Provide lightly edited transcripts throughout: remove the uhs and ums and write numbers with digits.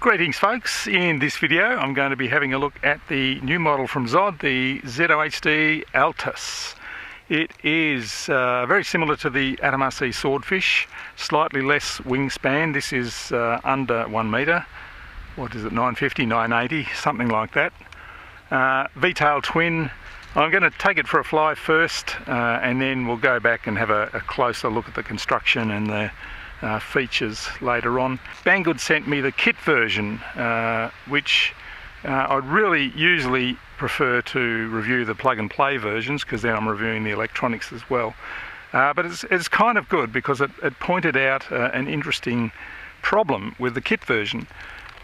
Greetings folks, in this video I'm going to be having a look at the new model from ZOHD, the ZOHD Altus. It is very similar to the AtomRC Swordfish, slightly less wingspan. This is under 1 metre, what is it, 950, 980, something like that. V-Tail twin. I'm going to take it for a fly first and then we'll go back and have a closer look at the construction and the features later on. Banggood sent me the kit version, which I'd really usually prefer to review the plug and play versions because then I'm reviewing the electronics as well. But it's kind of good because it pointed out an interesting problem with the kit version.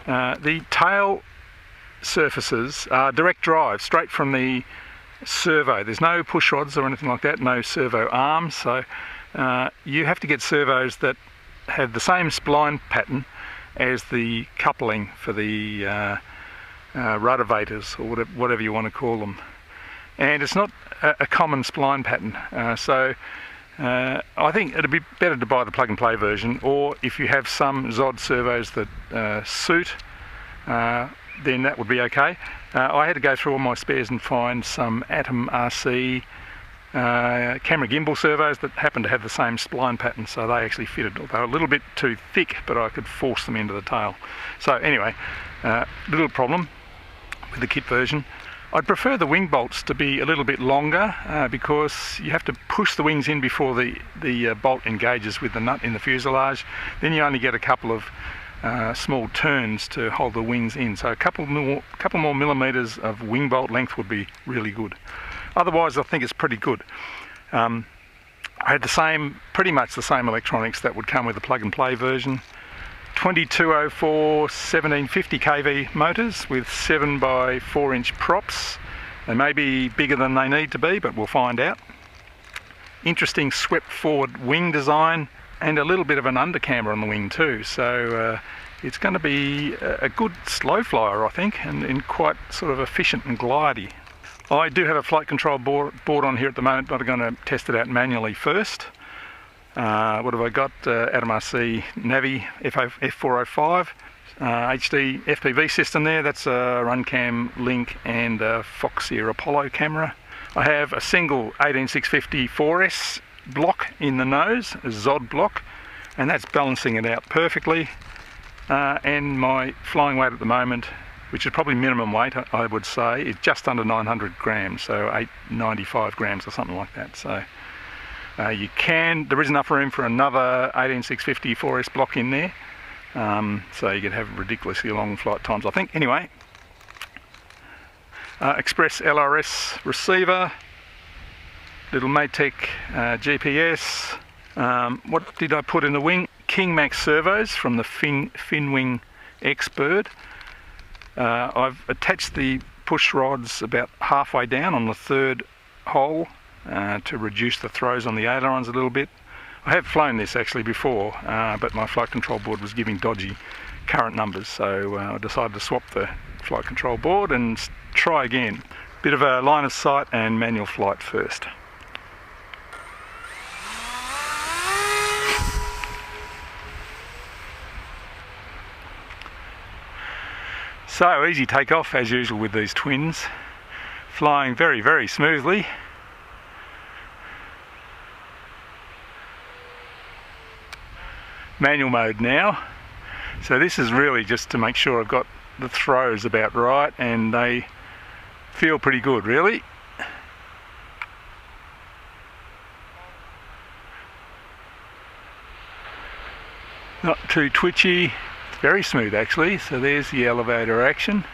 The tail surfaces are direct drive, straight from the servo. There's no push rods or anything like that, no servo arms, so you have to get servos that have the same spline pattern as the coupling for the rotavators, or whatever you want to call them. And it's not a common spline pattern, so I think it'd be better to buy the plug and play version, or if you have some ZOHD servos that suit, then that would be okay. I had to go through all my spares and find some AtomRC camera gimbal servos that happen to have the same spline pattern, so they actually fitted. They were a little bit too thick, but I could force them into the tail. So anyway, little problem with the kit version. I'd prefer the wing bolts to be a little bit longer because you have to push the wings in before the bolt engages with the nut in the fuselage. Then you only get a couple of small turns to hold the wings in, so a couple more millimeters of wing bolt length would be really good. Otherwise I think it's pretty good. I had pretty much the same electronics that would come with the plug and play version. 2204 1750 kV motors with 7 by 4 inch props. They may be bigger than they need to be, but we'll find out. Interesting swept forward wing design and a little bit of an undercamber on the wing too, so it's going to be a good slow flyer I think, and quite sort of efficient and glidey. I do have a flight control board on here at the moment, but I'm going to test it out manually first. What have I got? AtomRC NAVI F405 HD FPV system there. That's a Runcam Link and a Foxeer Apollo camera. I have a single 18650 4S block in the nose, a ZOHD block, and that's balancing it out perfectly. And my flying weight at the moment, which is probably minimum weight I would say, is just under 900 grams, so 895 grams or something like that. So there is enough room for another 18650 4S block in there, so you could have ridiculously long flight times I think. Anyway, Express ELRS Receiver, little Matek GPS. What did I put in the wing? King Max servos from the Finwing X-Bird. I've attached the push rods about halfway down on the third hole to reduce the throws on the ailerons a little bit. I have flown this actually before, but my flight control board was giving dodgy current numbers, so I decided to swap the flight control board and try again. Bit of a line of sight and manual flight first. So easy takeoff as usual with these twins, flying very, very smoothly. Manual mode now, so this is really just to make sure I've got the throws about right, and they feel pretty good really. Not too twitchy. Very smooth actually, so there's the elevator action.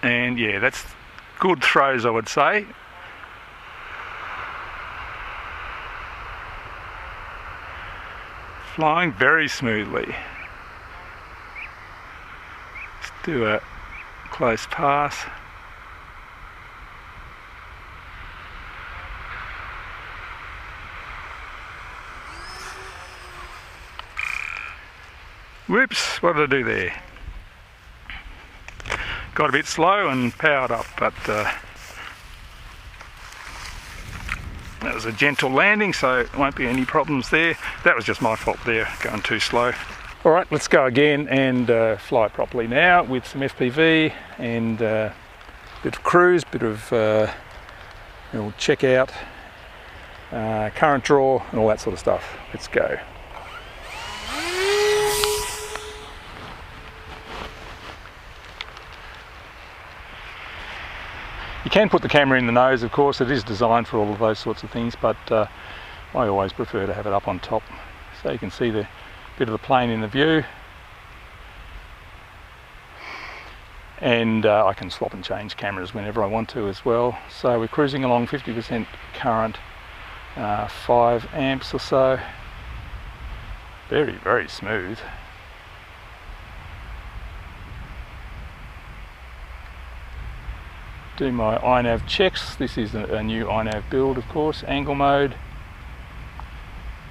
And yeah, that's good throws I would say. Flying very smoothly. Let's do a close pass. Whoops, what did I do there? Got a bit slow and powered up, but That was a gentle landing, so won't be any problems there. That was just my fault there, going too slow. All right, let's go again and fly it properly now with some FPV and a bit of cruise, bit of we'll check out, current draw and all that sort of stuff. Let's go. You can put the camera in the nose, of course. It is designed for all of those sorts of things, but I always prefer to have it up on top so you can see the bit of the plane in the view. And I can swap and change cameras whenever I want to as well. So we're cruising along 50% current, 5 amps or so. Very, very smooth. Do my iNav checks. This is a new iNav build, of course. Angle mode.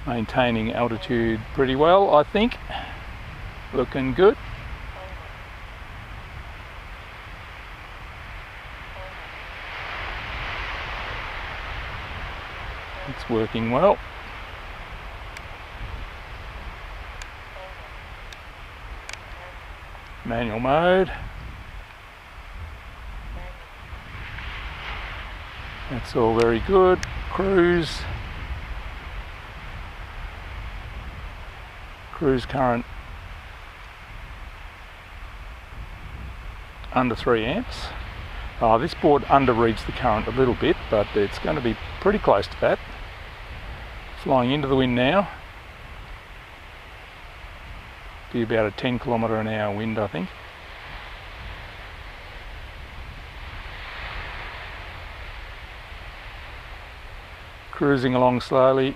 Maintaining altitude pretty well, I think. Looking good. It's working well. Manual mode. That's all very good. Cruise. Cruise current under 3 amps. This board underreads the current a little bit, but it's going to be pretty close to that. Flying into the wind now. Be about a 10 km/h wind, I think. Cruising along slowly.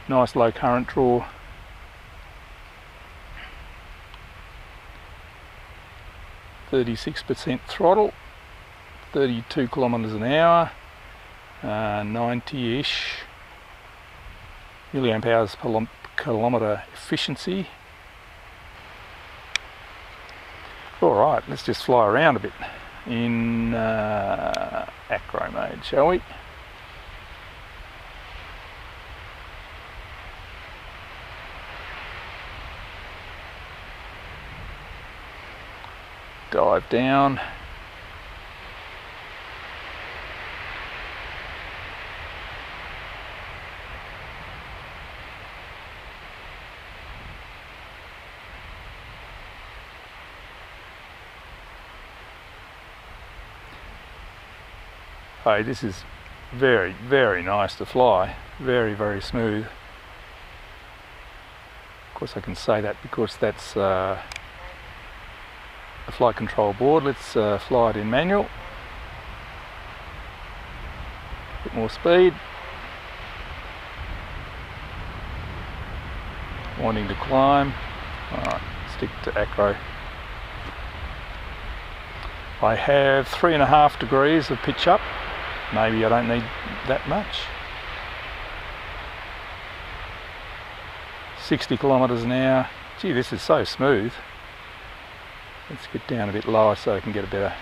Nice low current draw. %36% throttle, 32 km/h, 90-ish milliamp hours per kilometre efficiency. Alright, let's just fly around a bit in acro mode, shall we? Dive down. Hey, this is very, very nice to fly. Very, very smooth. Of course I can say that because that's the flight control board. Let's fly it in manual. A bit more speed. Wanting to climb. Alright, stick to acro. I have 3.5 degrees of pitch up. Maybe I don't need that much. 60 km/h. Gee, this is so smooth. Let's get down a bit lower so I can get a better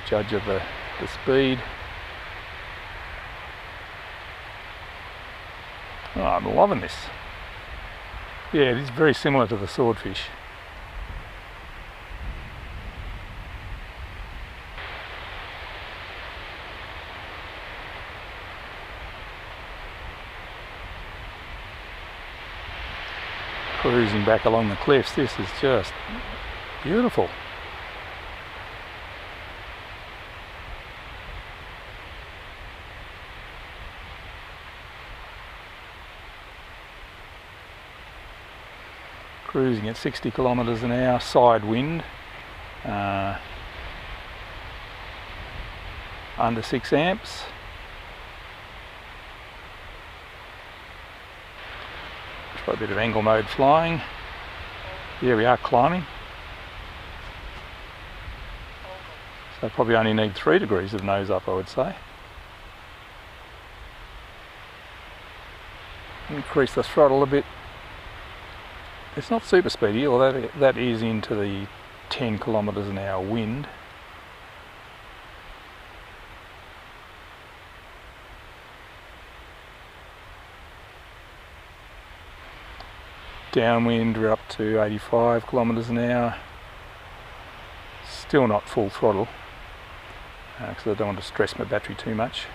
judge of the speed. Oh, I'm loving this. Yeah, it is very similar to the swordfish. Cruising back along the cliffs, this is just beautiful. Cruising at 60 km/h, side wind, under 6 amps. Try a bit of angle mode flying. Yeah, we are climbing. So probably only need 3 degrees of nose up, I would say. Increase the throttle a bit. It's not super speedy, although that is into the 10 km/h wind. downwind, we're up to 85 kilometres an hour. Still not full throttle because I don't want to stress my battery too much.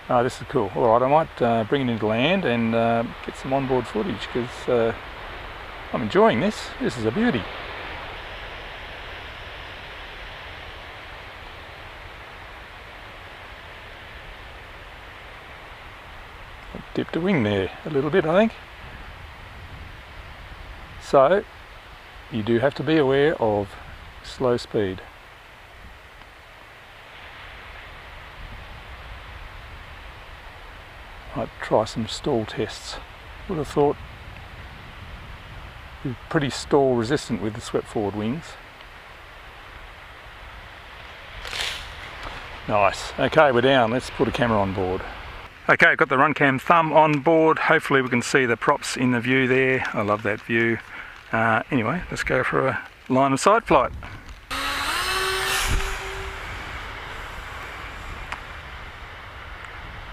Oh, this is cool. Alright, I might bring it into land and get some onboard footage because I'm enjoying this. This is a beauty. I dipped a wing there a little bit, I think. So, you do have to be aware of slow speed. Might try some stall tests. Would have thought it's pretty stall resistant with the swept forward wings. Nice. Okay, we're down. Let's put a camera on board. Okay, I've got the RunCam thumb on board. Hopefully we can see the props in the view there. I love that view. Anyway, let's go for a line of sight flight.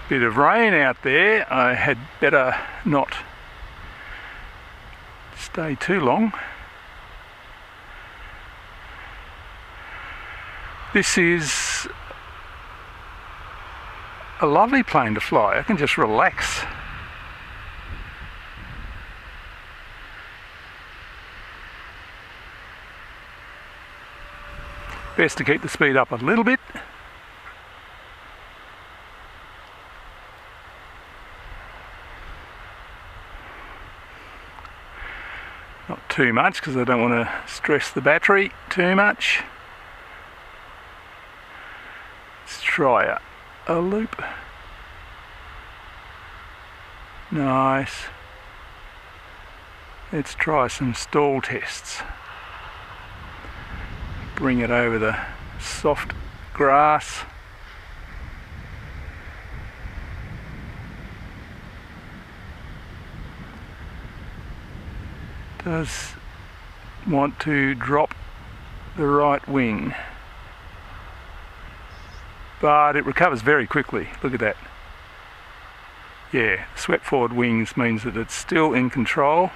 Bit of rain out there. I had better not stay too long. This is a lovely plane to fly. I can just relax. Best to keep the speed up a little bit. Not too much because I don't want to stress the battery too much. Let's try a loop. Nice. Let's try some stall tests. Bring it over the soft grass. Does want to drop the right wing, but it recovers very quickly. Look at that. Yeah, swept forward wings means that it's still in control.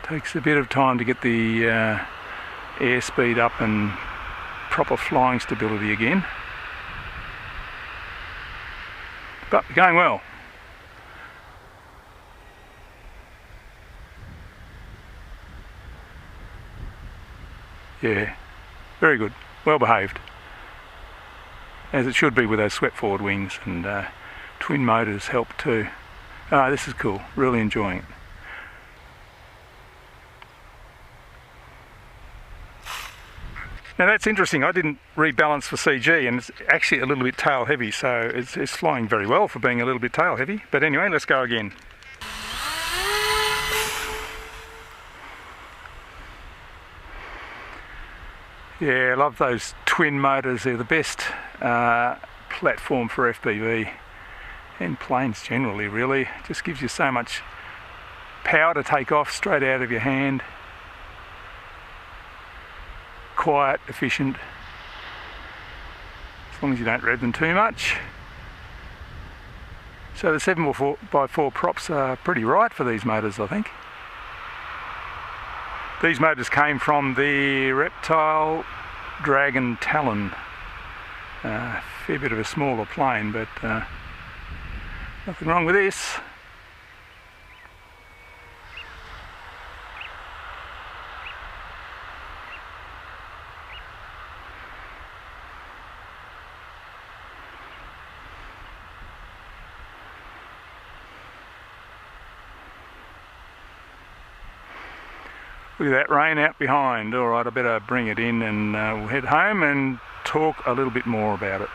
Takes a bit of time to get the airspeed up and proper flying stability again, but going well. Yeah, very good, well behaved, as it should be with those swept forward wings, and twin motors help too. This is cool, really enjoying it. Now that's interesting, I didn't rebalance for CG and it's actually a little bit tail heavy, so it's flying very well for being a little bit tail heavy. But anyway, let's go again. Yeah, I love those twin motors, they're the best platform for FPV and planes generally really. Just gives you so much power to take off straight out of your hand. Quiet, efficient, as long as you don't rev them too much. So the 7x4 props are pretty right for these motors, I think. These motors came from the Reptile Dragon Talon. Fair bit of a smaller plane, but nothing wrong with this. Look at that rain out behind. Alright, I better bring it in and we'll head home and talk a little bit more about it.